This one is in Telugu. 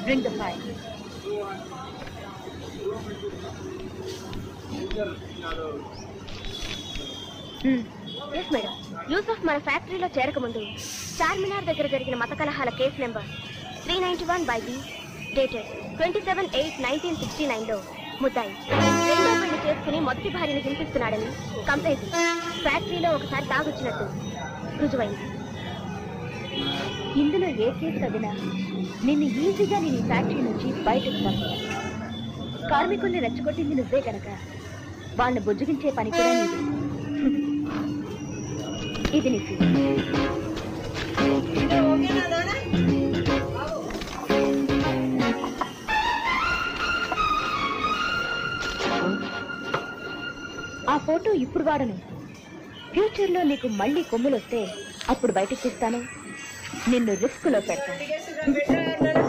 Bring the file. Yes, madam. Yusuf మన ఫ్యాక్టరీలో చేరకముందు చార్మినార్ దగ్గర జరిగిన మత కలహాల కేసు నెంబర్ 391/B డేటెడ్ 27/8/1969లో ముద్దాయి రెండో పెళ్లి చేసుకుని మొదటి భార్యను హింసిస్తున్నాడని కంప్లైంట్ ఫ్యాక్టరీలో ఒకసారి తాగొచ్చినట్టు రుజువైంది. ఇందులో ఏ కేసు తగినా నిన్ను ఈజీగా నేను ఈ ఫ్యాక్టరీ నుంచి బయటకు పంపాను. కార్మికుల్ని రెచ్చగొట్టింది నువ్వే కనుక వాళ్ళని బుజ్జగించే పని కూడా నీది. ఇది నీకు ఆ ఫోటో ఇప్పుడు వాడను. ఫ్యూచర్లో నీకు మళ్ళీ కొమ్ములు వస్తే అప్పుడు బయటకు తీస్తాను, నిన్ను రిస్క్ లో పెడతాను.